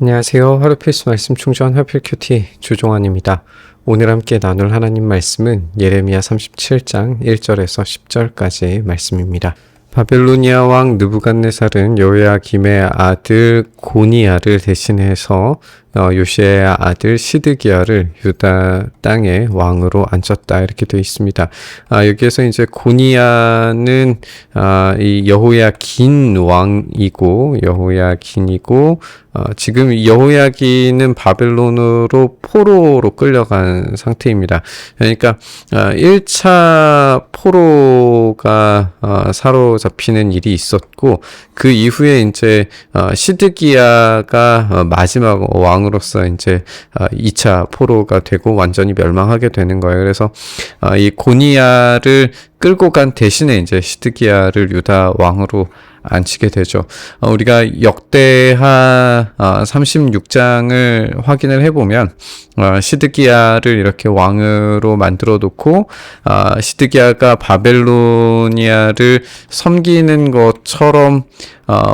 안녕하세요. 하루 필수 말씀 충전 화필 큐티 주종환입니다. 오늘 함께 나눌 하나님 말씀은 예레미야 37장 1절에서 10절까지 말씀입니다. 바벨로니아 왕 느부갓네살은 여호야김의 아들 고니야를 대신해서 요시야의 아들 시드기야를 유다 땅의 왕으로 앉혔다, 이렇게 되어 있습니다. 여기에서 이제 고니야는 이 여호야긴 왕이고 지금 여호야긴은 바벨론으로 포로로 끌려간 상태입니다. 그러니까 1차 포로가 사로잡히는 일이 있었고, 그 이후에 이제 시드기야가 마지막 왕으로서 이제 2차 포로가 되고 완전히 멸망하게 되는 거예요. 그래서 이 고니야를 끌고 간 대신에 이제 시드기야를 유다 왕으로 앉히게 되죠. 우리가 역대하 36장을 확인을 해보면 시드기야를 이렇게 왕으로 만들어 놓고 시드기야가 바벨로니아를 섬기는 것처럼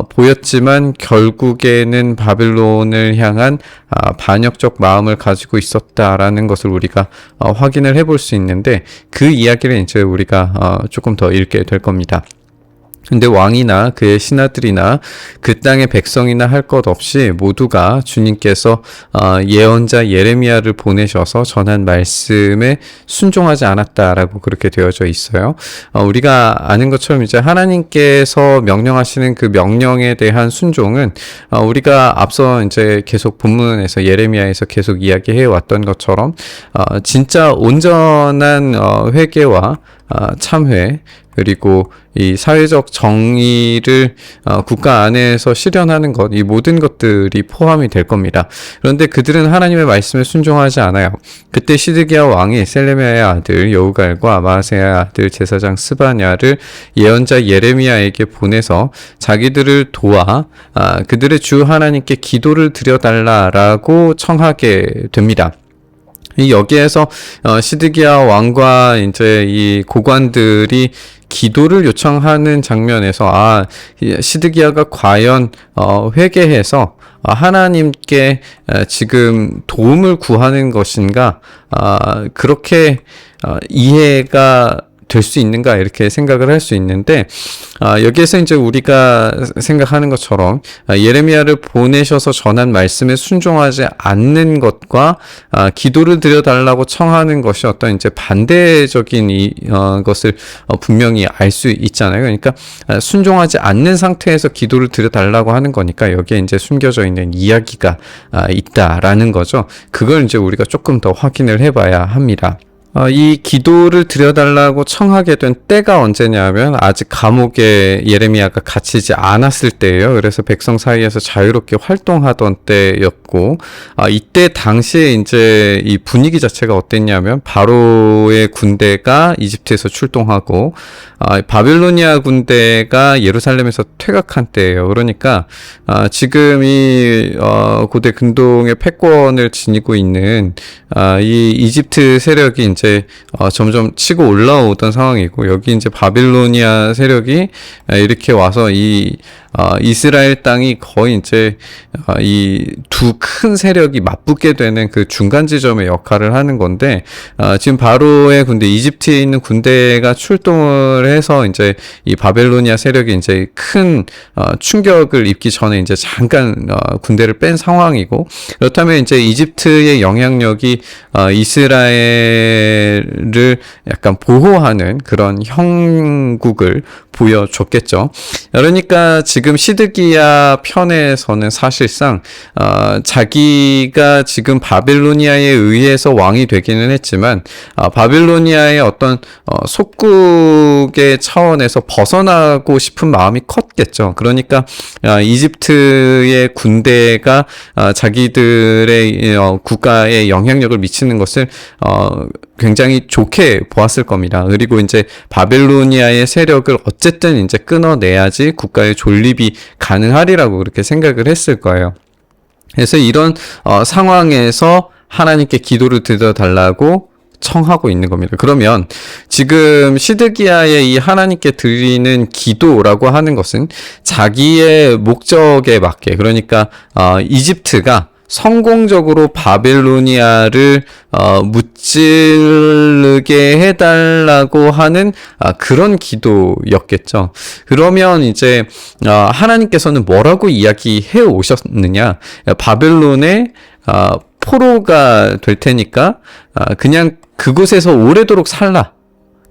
보였지만 결국에는 바벨론을 향한 반역적 마음을 가지고 있었다라는 것을 우리가 확인을 해볼 수 있는데, 그 이야기를 이제 우리가 조금 더 읽게 될 겁니다. 근데 왕이나 그의 신하들이나 그 땅의 백성이나 할 것 없이 모두가 주님께서 예언자 예레미야를 보내셔서 전한 말씀에 순종하지 않았다라고 그렇게 되어져 있어요. 우리가 아는 것처럼 이제 하나님께서 명령하시는 그 명령에 대한 순종은 우리가 앞서 이제 계속 본문에서 예레미야에서 계속 이야기해 왔던 것처럼 진짜 온전한 회개와 참회, 그리고 이 사회적 정의를 국가 안에서 실현하는 것, 이 모든 것들이 포함이 될 겁니다. 그런데 그들은 하나님의 말씀에 순종하지 않아요. 그때 시드기야 왕이 셀레미야의 아들 여우갈과 마아세야의 아들 제사장 스바냐를 예언자 예레미야에게 보내서 자기들을 도와 그들의 주 하나님께 기도를 드려달라라고 청하게 됩니다. 여기에서 시드기야 왕과 이제 이 고관들이 기도를 요청하는 장면에서 시드기야가 과연 회개해서 하나님께 지금 도움을 구하는 것인가, 그렇게 이해가 될 수 있는가, 이렇게 생각을 할 수 있는데, 여기에서 이제 우리가 생각하는 것처럼 예레미야를 보내셔서 전한 말씀에 순종하지 않는 것과 기도를 드려달라고 청하는 것이 어떤 이제 반대적인 것을 분명히 알 수 있잖아요. 그러니까 순종하지 않는 상태에서 기도를 드려달라고 하는 거니까 여기에 이제 숨겨져 있는 이야기가 있다라는 거죠. 그걸 이제 우리가 조금 더 확인을 해봐야 합니다. 이 기도를 드려달라고 청하게 된 때가 언제냐면 아직 감옥에 예레미야가 갇히지 않았을 때예요. 그래서 백성 사이에서 자유롭게 활동하던 때였고, 이때 당시에 이제 이 분위기 자체가 어땠냐면 바로의 군대가 이집트에서 출동하고 바빌로니아 군대가 예루살렘에서 퇴각한 때예요. 그러니까 지금 이 고대 근동의 패권을 지니고 있는 이 이집트 세력이 이제 점점 치고 올라오던 상황이고, 여기 이제 바빌로니아 세력이 이렇게 와서 이 이스라엘 땅이 거의 이제 이 두 큰 세력이 맞붙게 되는 그 중간 지점의 역할을 하는 건데, 지금 바로의 군대, 이집트에 있는 군대가 출동을 해서 이제 이 바벨로니아 세력이 이제 큰 충격을 입기 전에 이제 잠깐 군대를 뺀 상황이고, 그렇다면 이제 이집트의 영향력이 이스라엘을 약간 보호하는 그런 형국을 보여줬겠죠. 그러니까 지금 시드기야 편에서는 사실상 자기가 지금 바빌로니아에 의해서 왕이 되기는 했지만 바빌로니아의 어떤 속국의 차원에서 벗어나고 싶은 마음이 컸겠죠. 그러니까 이집트의 군대가 자기들의 국가에 영향력을 미치는 것을 굉장히 좋게 보았을 겁니다. 그리고 이제 바벨로니아의 세력을 어쨌든 이제 끊어내야지 국가의 존립이 가능하리라고 그렇게 생각을 했을 거예요. 그래서 이런 상황에서 하나님께 기도를 드려달라고 청하고 있는 겁니다. 그러면 지금 시드기야의 이 하나님께 드리는 기도라고 하는 것은 자기의 목적에 맞게, 그러니까 이집트가 성공적으로 바벨로니아를 무찌르게 해달라고 하는 그런 기도였겠죠. 그러면 이제 하나님께서는 뭐라고 이야기해 오셨느냐? 바벨론의 포로가 될 테니까 그냥 그곳에서 오래도록 살라.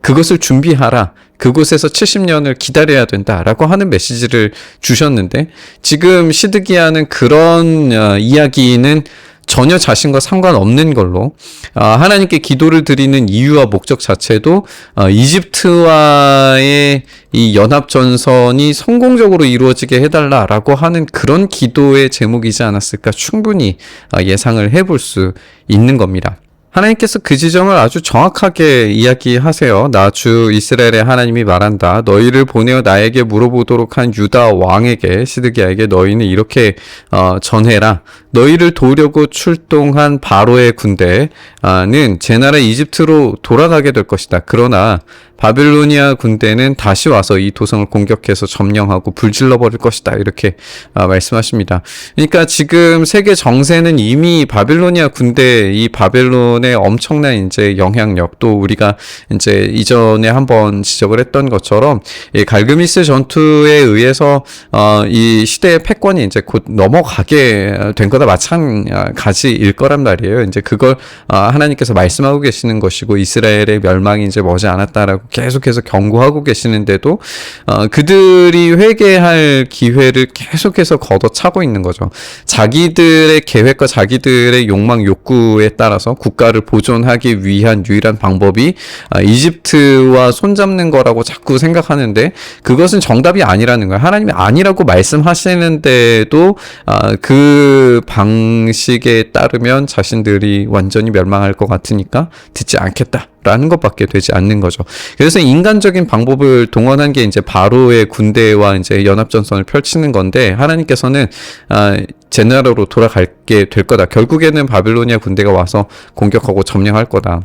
그것을 준비하라. 그곳에서 70년을 기다려야 된다라고 하는 메시지를 주셨는데, 지금 시드기야는 그런 이야기는 전혀 자신과 상관없는 걸로 하나님께 기도를 드리는 이유와 목적 자체도 이집트와의 이 연합전선이 성공적으로 이루어지게 해달라라고 하는 그런 기도의 제목이지 않았을까 충분히 예상을 해볼 수 있는 겁니다. 하나님께서 그 지점을 아주 정확하게 이야기하세요. 나 주 이스라엘의 하나님이 말한다. 너희를 보내어 나에게 물어보도록 한 유다 왕에게, 시드기야에게 너희는 이렇게 전해라. 너희를 도우려고 출동한 바로의 군대는 제 나라 이집트로 돌아가게 될 것이다. 그러나 바빌로니아 군대는 다시 와서 이 도성을 공격해서 점령하고 불질러 버릴 것이다. 이렇게 말씀하십니다. 그러니까 지금 세계 정세는 이미 바빌로니아 군대, 이 바벨론의 엄청난 이제 영향력, 또 우리가 이제 이전에 한번 지적을 했던 것처럼 이 갈그미스 전투에 의해서 이 시대의 패권이 이제 곧 넘어가게 된 거다 마찬가지일 거란 말이에요. 이제 그걸 하나님께서 말씀하고 계시는 것이고, 이스라엘의 멸망이 이제 머지 않았다라고 계속해서 경고하고 계시는데도 그들이 회개할 기회를 계속해서 걷어차고 있는 거죠. 자기들의 계획과 자기들의 욕망, 욕구에 따라서 국가를 보존하기 위한 유일한 방법이 이집트와 손잡는 거라고 자꾸 생각하는데, 그것은 정답이 아니라는 거예요. 하나님이 아니라고 말씀하시는데도 그 방식에 따르면 자신들이 완전히 멸망할 것 같으니까 듣지 않겠다라는 것밖에 되지 않는 거죠. 그래서 인간적인 방법을 동원한 게 이제 바로의 군대와 이제 연합전선을 펼치는 건데, 하나님께서는 제 나라로 돌아가게 될 거다. 결국에는 바빌로니아 군대가 와서 공격하고 점령할 거다.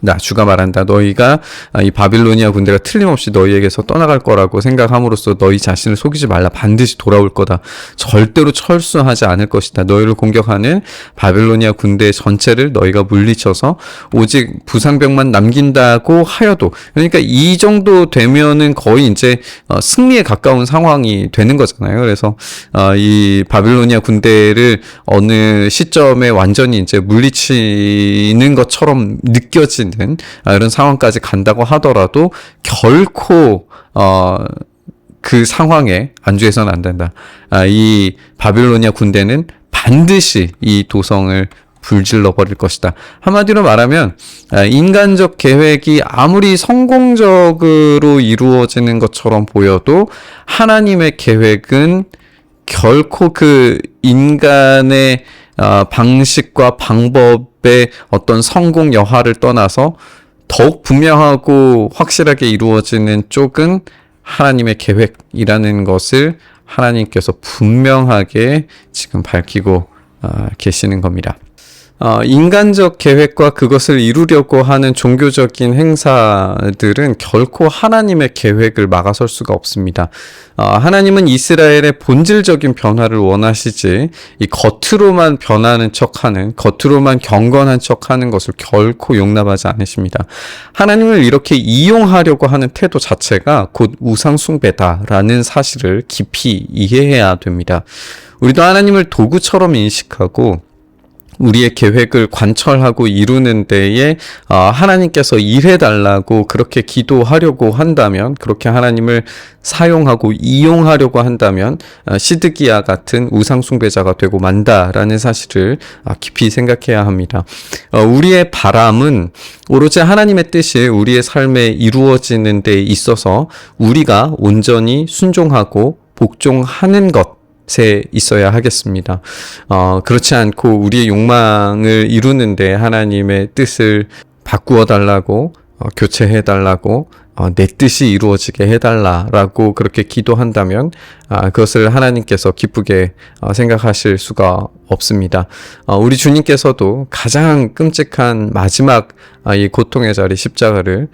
나 주가 말한다. 너희가 이 바빌로니아 군대가 틀림없이 너희에게서 떠나갈 거라고 생각함으로써 너희 자신을 속이지 말라. 반드시 돌아올 거다. 절대로 철수하지 않을 것이다. 너희를 공격하는 바빌로니아 군대 전체를 너희가 물리쳐서 오직 부상병만 남긴다고 하여도, 그러니까 이 정도 되면은 거의 이제 승리에 가까운 상황이 되는 거잖아요. 그래서 이 바빌로니아 군대를 어느 시점에 완전히 이제 물리치는 것처럼 느껴진 이런 상황까지 간다고 하더라도 결코 그 상황에 안주해서는 안 된다. 이 바빌로니아 군대는 반드시 이 도성을 불질러 버릴 것이다. 한마디로 말하면 인간적 계획이 아무리 성공적으로 이루어지는 것처럼 보여도 하나님의 계획은 결코 그 인간의 방식과 방법의 어떤 성공 여하를 떠나서 더욱 분명하고 확실하게 이루어지는 쪽은 하나님의 계획이라는 것을 하나님께서 분명하게 지금 밝히고 계시는 겁니다. 인간적 계획과 그것을 이루려고 하는 종교적인 행사들은 결코 하나님의 계획을 막아설 수가 없습니다. 하나님은 이스라엘의 본질적인 변화를 원하시지, 이 겉으로만 변하는 척하는, 겉으로만 경건한 척하는 것을 결코 용납하지 않으십니다. 하나님을 이렇게 이용하려고 하는 태도 자체가 곧 우상숭배다라는 사실을 깊이 이해해야 됩니다. 우리도 하나님을 도구처럼 인식하고 우리의 계획을 관철하고 이루는 데에 하나님께서 일해달라고 그렇게 기도하려고 한다면, 그렇게 하나님을 사용하고 이용하려고 한다면 시드기야 같은 우상숭배자가 되고 만다라는 사실을 깊이 생각해야 합니다. 우리의 바람은 오로지 하나님의 뜻이 우리의 삶에 이루어지는 데 있어서 우리가 온전히 순종하고 복종하는 것에 있어야 하겠습니다. 그렇지 않고 우리의 욕망을 이루는데 하나님의 뜻을 바꾸어 달라고 교체해 달라고 내 뜻이 이루어지게 해달라라고 그렇게 기도한다면 그것을 하나님께서 기쁘게 생각하실 수가 없습니다. 우리 주님께서도 가장 끔찍한 마지막 이 고통의 자리 십자가를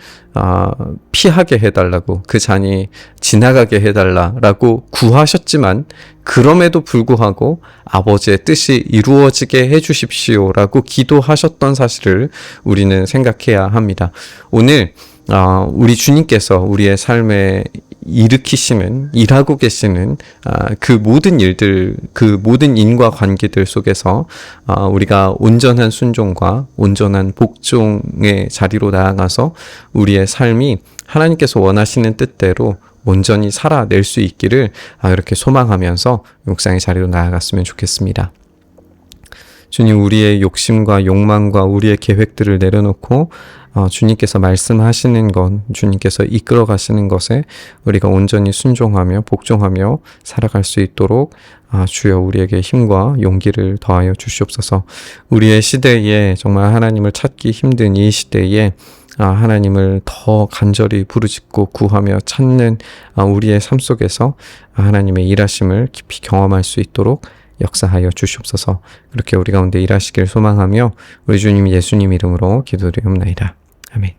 피하게 해달라고, 그 잔이 지나가게 해달라라고 구하셨지만 그럼에도 불구하고 아버지의 뜻이 이루어지게 해주십시오라고 기도하셨던 사실을 우리는 생각해야 합니다. 오늘 우리 주님께서 우리의 삶에 일하고 계시는 그 모든 일들, 그 모든 인과관계들 속에서 우리가 온전한 순종과 온전한 복종의 자리로 나아가서 우리의 삶이 하나님께서 원하시는 뜻대로 온전히 살아낼 수 있기를 이렇게 소망하면서 묵상의 자리로 나아갔으면 좋겠습니다. 주님, 우리의 욕심과 욕망과 우리의 계획들을 내려놓고 주님께서 말씀하시는 것, 주님께서 이끌어 가시는 것에 우리가 온전히 순종하며 복종하며 살아갈 수 있도록 주여 우리에게 힘과 용기를 더하여 주시옵소서. 우리의 시대에 정말 하나님을 찾기 힘든 이 시대에 하나님을 더 간절히 부르짖고 구하며 찾는 우리의 삶 속에서 하나님의 일하심을 깊이 경험할 수 있도록 역사하여 주시옵소서. 그렇게 우리 가운데 일하시길 소망하며 우리 주님 예수님 이름으로 기도드리옵나이다. 아멘.